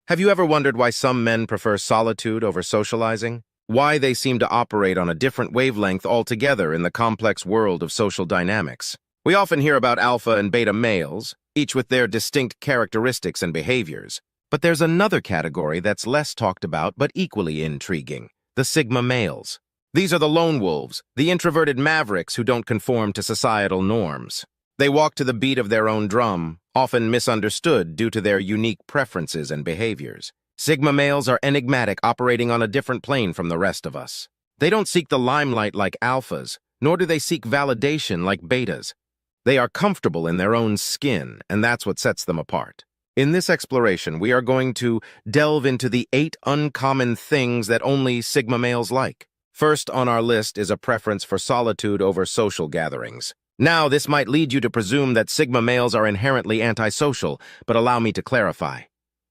Have you ever wondered why some men prefer solitude over socializing? Why they seem to operate on a different wavelength altogether in the complex world of social dynamics? We often hear about alpha and beta males, each with their distinct characteristics and behaviors. But there's another category that's less talked about but equally intriguing: the sigma males. These are the lone wolves, the introverted mavericks who don't conform to societal norms. They walk to the beat of their own drum, often misunderstood due to their unique preferences and behaviors. Sigma males are enigmatic, operating on a different plane from the rest of us. They don't seek the limelight like alphas, nor do they seek validation like betas. They are comfortable in their own skin, and that's what sets them apart. In this exploration, we are going to delve into the 8 uncommon things that only sigma males like. First on our list is a preference for solitude over social gatherings. Now, this might lead you to presume that sigma males are inherently antisocial, but allow me to clarify.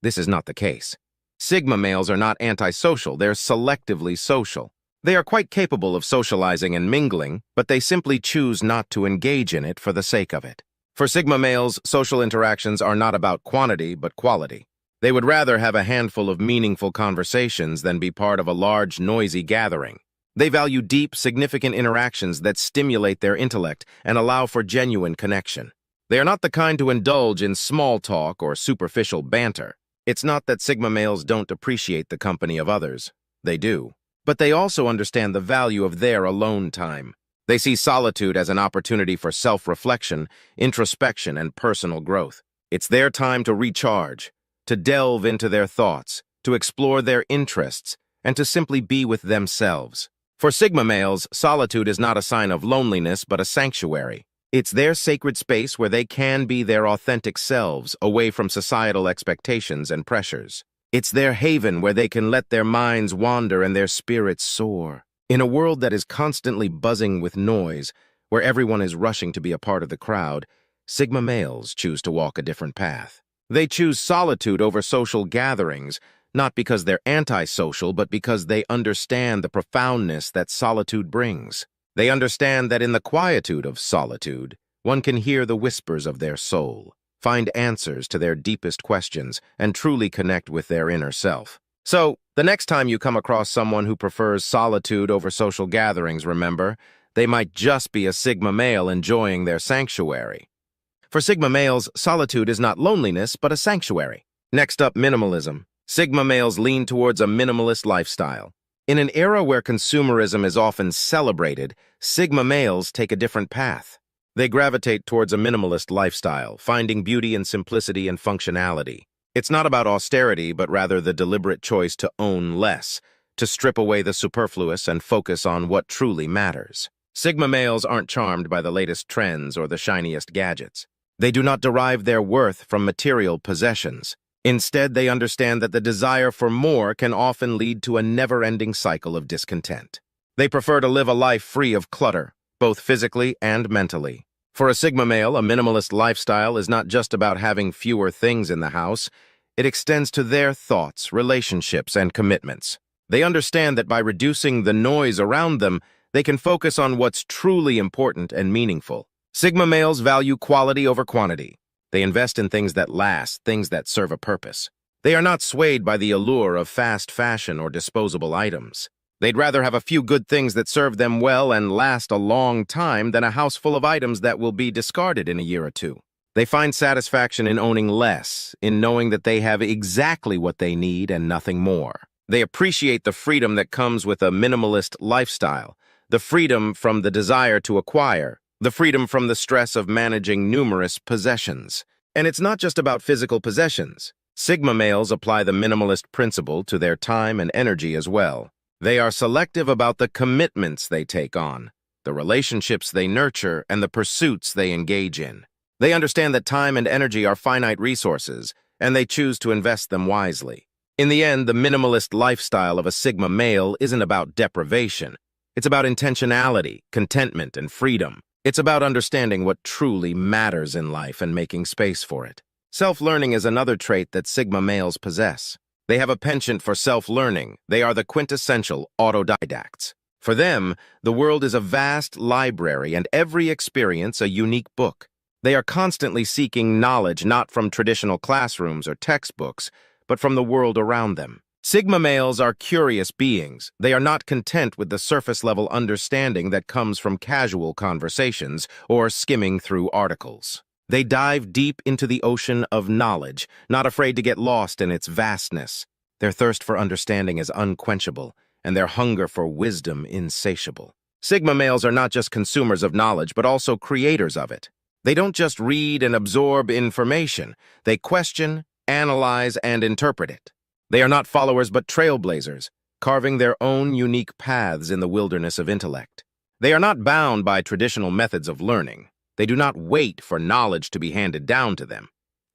This is not the case. Sigma males are not antisocial, they're selectively social. They are quite capable of socializing and mingling, but they simply choose not to engage in it for the sake of it. For sigma males, social interactions are not about quantity, but quality. They would rather have a handful of meaningful conversations than be part of a large, noisy gathering. They value deep, significant interactions that stimulate their intellect and allow for genuine connection. They are not the kind to indulge in small talk or superficial banter. It's not that sigma males don't appreciate the company of others. They do. But they also understand the value of their alone time. They see solitude as an opportunity for self-reflection, introspection, and personal growth. It's their time to recharge, to delve into their thoughts, to explore their interests, and to simply be with themselves. For sigma males, solitude is not a sign of loneliness, but a sanctuary. It's their sacred space where they can be their authentic selves, away from societal expectations and pressures. It's their haven where they can let their minds wander and their spirits soar. In a world that is constantly buzzing with noise, where everyone is rushing to be a part of the crowd, sigma males choose to walk a different path. They choose solitude over social gatherings, not because they're antisocial, but because they understand the profoundness that solitude brings. They understand that in the quietude of solitude, one can hear the whispers of their soul, find answers to their deepest questions, and truly connect with their inner self. So, the next time you come across someone who prefers solitude over social gatherings, remember, they might just be a sigma male enjoying their sanctuary. For sigma males, solitude is not loneliness, but a sanctuary. Next up, minimalism. Sigma males lean towards a minimalist lifestyle. In an era where consumerism is often celebrated, sigma males take a different path. They gravitate towards a minimalist lifestyle, finding beauty in simplicity and functionality. It's not about austerity, but rather the deliberate choice to own less, to strip away the superfluous and focus on what truly matters. Sigma males aren't charmed by the latest trends or the shiniest gadgets. They do not derive their worth from material possessions. Instead, they understand that the desire for more can often lead to a never-ending cycle of discontent. They prefer to live a life free of clutter, both physically and mentally. For a sigma male, a minimalist lifestyle is not just about having fewer things in the house. It extends to their thoughts, relationships, and commitments. They understand that by reducing the noise around them, they can focus on what's truly important and meaningful. Sigma males value quality over quantity. They invest in things that last, things that serve a purpose. They are not swayed by the allure of fast fashion or disposable items. They'd rather have a few good things that serve them well and last a long time than a house full of items that will be discarded in a year or two. They find satisfaction in owning less, in knowing that they have exactly what they need and nothing more. They appreciate the freedom that comes with a minimalist lifestyle, the freedom from the desire to acquire, the freedom from the stress of managing numerous possessions. And it's not just about physical possessions. Sigma males apply the minimalist principle to their time and energy as well. They are selective about the commitments they take on, the relationships they nurture, and the pursuits they engage in. They understand that time and energy are finite resources, and they choose to invest them wisely. In the end, the minimalist lifestyle of a sigma male isn't about deprivation. It's about intentionality, contentment, and freedom. It's about understanding what truly matters in life and making space for it. Self-learning is another trait that sigma males possess. They have a penchant for self-learning. They are the quintessential autodidacts. For them, the world is a vast library and every experience a unique book. They are constantly seeking knowledge not from traditional classrooms or textbooks, but from the world around them. Sigma males are curious beings. They are not content with the surface-level understanding that comes from casual conversations or skimming through articles. They dive deep into the ocean of knowledge, not afraid to get lost in its vastness. Their thirst for understanding is unquenchable, and their hunger for wisdom insatiable. Sigma males are not just consumers of knowledge, but also creators of it. They don't just read and absorb information. They question, analyze, and interpret it. They are not followers but trailblazers, carving their own unique paths in the wilderness of intellect. They are not bound by traditional methods of learning. They do not wait for knowledge to be handed down to them.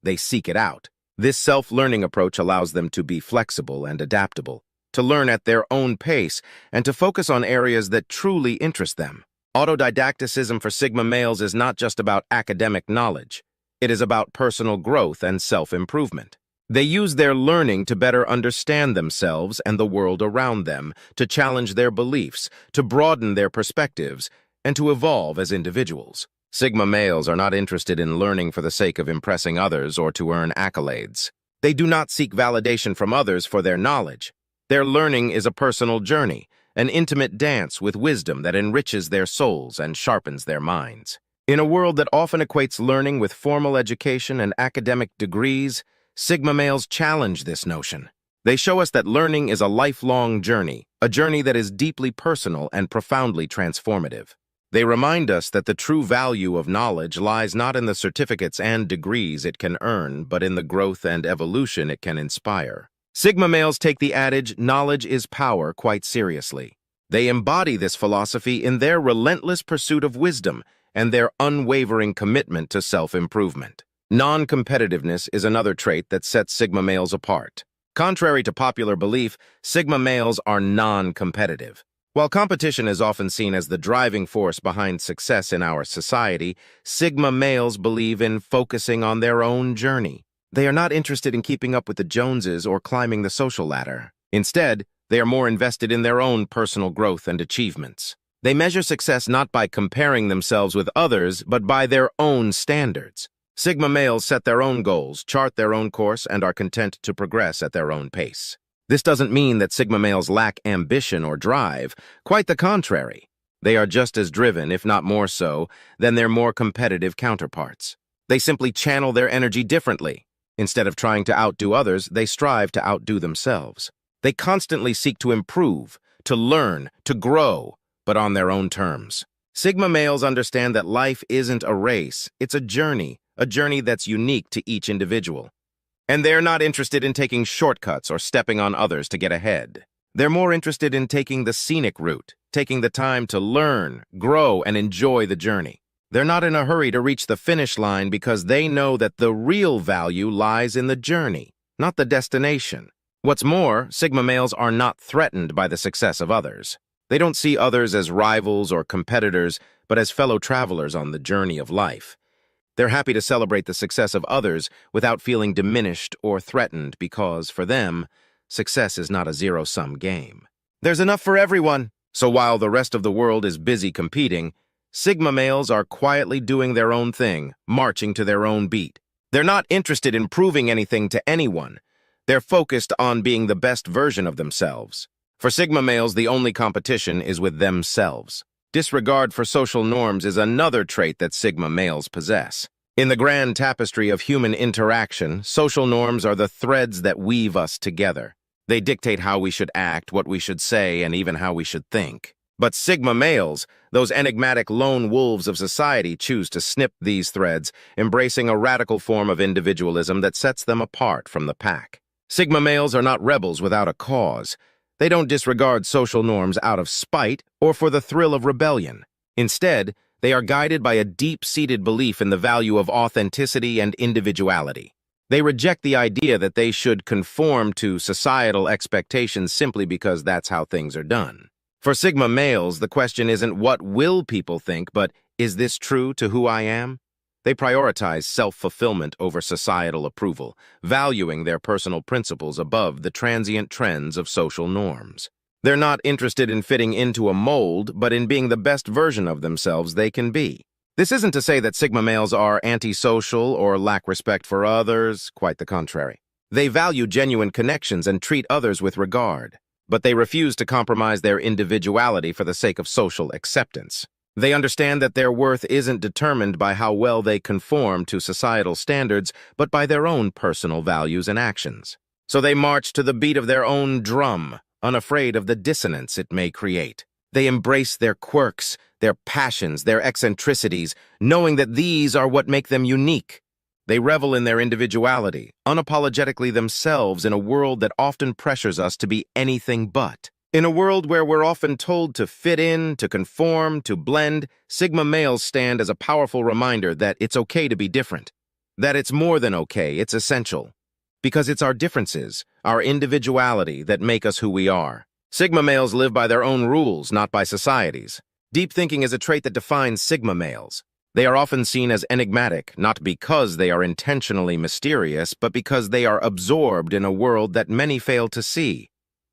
They seek it out. This self-learning approach allows them to be flexible and adaptable, to learn at their own pace, and to focus on areas that truly interest them. Autodidacticism for Sigma males is not just about academic knowledge. It is about personal growth and self-improvement. They use their learning to better understand themselves and the world around them, to challenge their beliefs, to broaden their perspectives, and to evolve as individuals. Sigma males are not interested in learning for the sake of impressing others or to earn accolades. They do not seek validation from others for their knowledge. Their learning is a personal journey, an intimate dance with wisdom that enriches their souls and sharpens their minds. In a world that often equates learning with formal education and academic degrees, Sigma males challenge this notion. They show us that learning is a lifelong journey, a journey that is deeply personal and profoundly transformative. They remind us that the true value of knowledge lies not in the certificates and degrees it can earn, but in the growth and evolution it can inspire. Sigma males take the adage, "knowledge is power," quite seriously. They embody this philosophy in their relentless pursuit of wisdom and their unwavering commitment to self-improvement. Non-competitiveness is another trait that sets Sigma males apart. Contrary to popular belief, Sigma males are non-competitive. While competition is often seen as the driving force behind success in our society, Sigma males believe in focusing on their own journey. They are not interested in keeping up with the Joneses or climbing the social ladder. Instead, they are more invested in their own personal growth and achievements. They measure success not by comparing themselves with others, but by their own standards. Sigma males set their own goals, chart their own course, and are content to progress at their own pace. This doesn't mean that Sigma males lack ambition or drive. Quite the contrary. They are just as driven, if not more so, than their more competitive counterparts. They simply channel their energy differently. Instead of trying to outdo others, they strive to outdo themselves. They constantly seek to improve, to learn, to grow, but on their own terms. Sigma males understand that life isn't a race, it's a journey that's unique to each individual. And they're not interested in taking shortcuts or stepping on others to get ahead. They're more interested in taking the scenic route, taking the time to learn, grow, and enjoy the journey. They're not in a hurry to reach the finish line because they know that the real value lies in the journey, not the destination. What's more, Sigma males are not threatened by the success of others. They don't see others as rivals or competitors, but as fellow travelers on the journey of life. They're happy to celebrate the success of others without feeling diminished or threatened because, for them, success is not a zero-sum game. There's enough for everyone. So while the rest of the world is busy competing, Sigma males are quietly doing their own thing, marching to their own beat. They're not interested in proving anything to anyone. They're focused on being the best version of themselves. For Sigma males, the only competition is with themselves. Disregard for social norms is another trait that Sigma males possess. In the grand tapestry of human interaction, social norms are the threads that weave us together. They dictate how we should act, what we should say, and even how we should think. But Sigma males, those enigmatic lone wolves of society, choose to snip these threads, embracing a radical form of individualism that sets them apart from the pack. Sigma males are not rebels without a cause. They don't disregard social norms out of spite or for the thrill of rebellion. Instead, they are guided by a deep-seated belief in the value of authenticity and individuality. They reject the idea that they should conform to societal expectations simply because that's how things are done. For Sigma males, the question isn't what will people think, but is this true to who I am? They prioritize self-fulfillment over societal approval, valuing their personal principles above the transient trends of social norms. They're not interested in fitting into a mold, but in being the best version of themselves they can be. This isn't to say that Sigma males are antisocial or lack respect for others, quite the contrary. They value genuine connections and treat others with regard, but they refuse to compromise their individuality for the sake of social acceptance. They understand that their worth isn't determined by how well they conform to societal standards, but by their own personal values and actions. So they march to the beat of their own drum, unafraid of the dissonance it may create. They embrace their quirks, their passions, their eccentricities, knowing that these are what make them unique. They revel in their individuality, unapologetically themselves in a world that often pressures us to be anything but. In a world where we're often told to fit in, to conform, to blend, Sigma males stand as a powerful reminder that it's okay to be different. That it's more than okay, it's essential. Because it's our differences, our individuality that make us who we are. Sigma males live by their own rules, not by society's. Deep thinking is a trait that defines Sigma males. They are often seen as enigmatic, not because they are intentionally mysterious, but because they are absorbed in a world that many fail to see.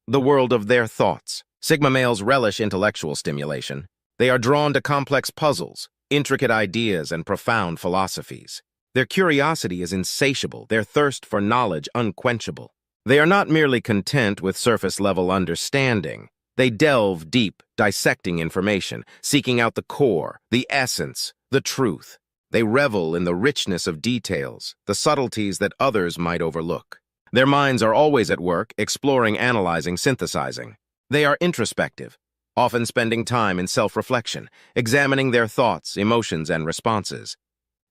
The world of their thoughts. Sigma males relish intellectual stimulation. They are drawn to complex puzzles, intricate ideas, and profound philosophies. Their curiosity is insatiable, their thirst for knowledge unquenchable. They are not merely content with surface-level understanding. They delve deep, dissecting information, seeking out the core, the essence, the truth. They revel in the richness of details, the subtleties that others might overlook. Their minds are always at work, exploring, analyzing, synthesizing. They are introspective, often spending time in self-reflection, examining their thoughts, emotions, and responses.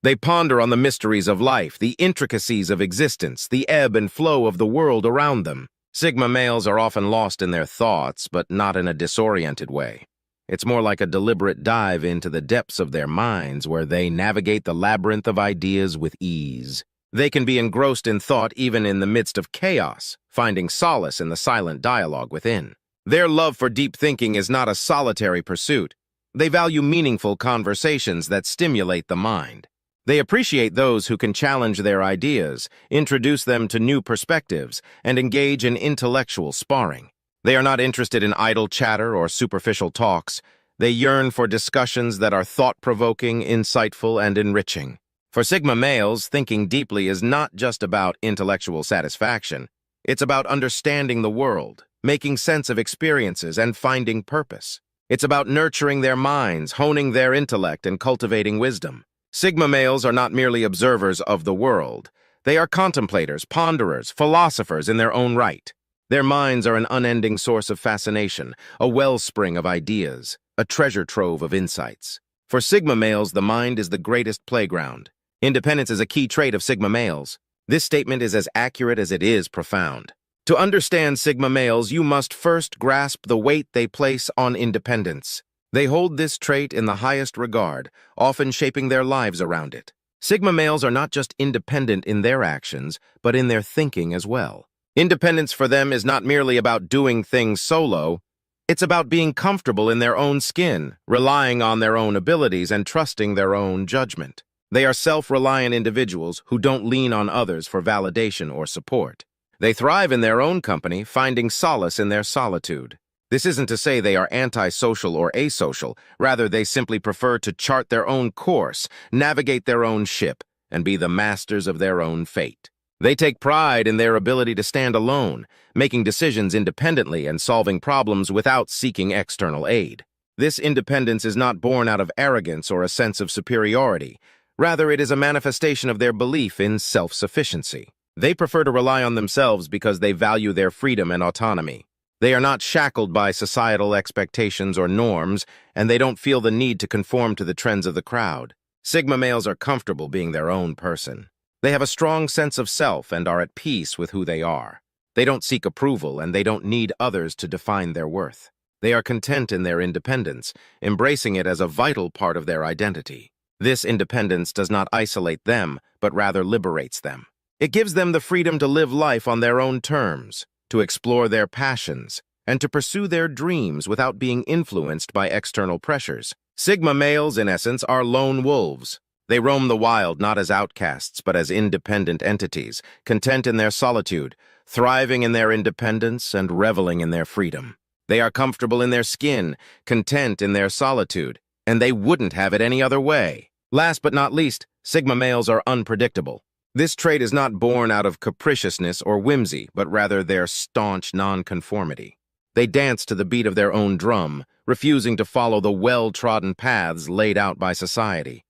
They ponder on the mysteries of life, the intricacies of existence, the ebb and flow of the world around them. Sigma males are often lost in their thoughts, but not in a disoriented way. It's more like a deliberate dive into the depths of their minds where they navigate the labyrinth of ideas with ease. They can be engrossed in thought even in the midst of chaos, finding solace in the silent dialogue within. Their love for deep thinking is not a solitary pursuit. They value meaningful conversations that stimulate the mind. They appreciate those who can challenge their ideas, introduce them to new perspectives, and engage in intellectual sparring. They are not interested in idle chatter or superficial talks. They yearn for discussions that are thought-provoking, insightful, and enriching. For Sigma males, thinking deeply is not just about intellectual satisfaction. It's about understanding the world, making sense of experiences, and finding purpose. It's about nurturing their minds, honing their intellect, and cultivating wisdom. Sigma males are not merely observers of the world. They are contemplators, ponderers, philosophers in their own right. Their minds are an unending source of fascination, a wellspring of ideas, a treasure trove of insights. For Sigma males, the mind is the greatest playground. Independence is a key trait of Sigma males. This statement is as accurate as it is profound. To understand Sigma males, you must first grasp the weight they place on independence. They hold this trait in the highest regard, often shaping their lives around it. Sigma males are not just independent in their actions, but in their thinking as well. Independence for them is not merely about doing things solo. It's about being comfortable in their own skin, relying on their own abilities, and trusting their own judgment. They are self-reliant individuals who don't lean on others for validation or support. They thrive in their own company, finding solace in their solitude. This isn't to say they are antisocial or asocial. Rather, they simply prefer to chart their own course, navigate their own ship, and be the masters of their own fate. They take pride in their ability to stand alone, making decisions independently and solving problems without seeking external aid. This independence is not born out of arrogance or a sense of superiority. Rather, it is a manifestation of their belief in self-sufficiency. They prefer to rely on themselves because they value their freedom and autonomy. They are not shackled by societal expectations or norms, and they don't feel the need to conform to the trends of the crowd. Sigma males are comfortable being their own person. They have a strong sense of self and are at peace with who they are. They don't seek approval, and they don't need others to define their worth. They are content in their independence, embracing it as a vital part of their identity. This independence does not isolate them, but rather liberates them. It gives them the freedom to live life on their own terms, to explore their passions, and to pursue their dreams without being influenced by external pressures. Sigma males, in essence, are lone wolves. They roam the wild not as outcasts, but as independent entities, content in their solitude, thriving in their independence, and reveling in their freedom. They are comfortable in their skin, content in their solitude, and they wouldn't have it any other way. Last but not least, Sigma males are unpredictable. This trait is not born out of capriciousness or whimsy, but rather their staunch nonconformity. They dance to the beat of their own drum, refusing to follow the well-trodden paths laid out by society.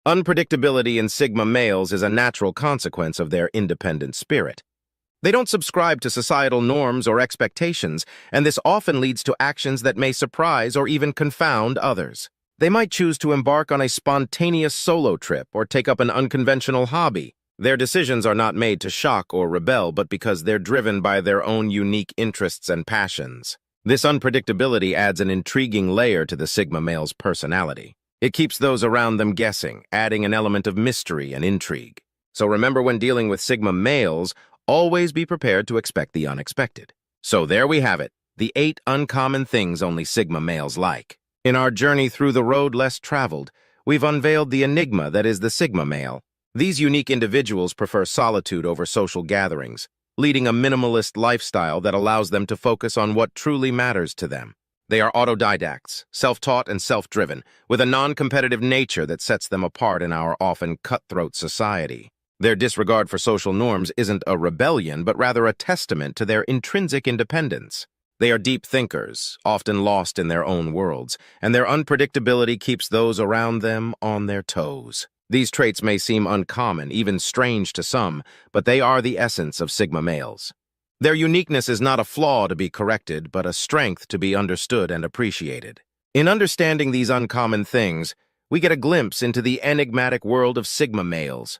Unpredictability in Sigma males is a natural consequence of their independent spirit. They don't subscribe to societal norms or expectations, and this often leads to actions that may surprise or even confound others. They might choose to embark on a spontaneous solo trip or take up an unconventional hobby. Their decisions are not made to shock or rebel, but because they're driven by their own unique interests and passions. This unpredictability adds an intriguing layer to the Sigma male's personality. It keeps those around them guessing, adding an element of mystery and intrigue. So remember, when dealing with Sigma males, always be prepared to expect the unexpected. So there we have it, the 8 uncommon things only Sigma males like. In our journey through the road less traveled, we've unveiled the enigma that is the Sigma male. These unique individuals prefer solitude over social gatherings, leading a minimalist lifestyle that allows them to focus on what truly matters to them. They are autodidacts, self-taught and self-driven, with a non-competitive nature that sets them apart in our often cutthroat society. Their disregard for social norms isn't a rebellion, but rather a testament to their intrinsic independence. They are deep thinkers, often lost in their own worlds, and their unpredictability keeps those around them on their toes. These traits may seem uncommon, even strange to some, but they are the essence of Sigma males. Their uniqueness is not a flaw to be corrected, but a strength to be understood and appreciated. In understanding these uncommon things, we get a glimpse into the enigmatic world of Sigma males,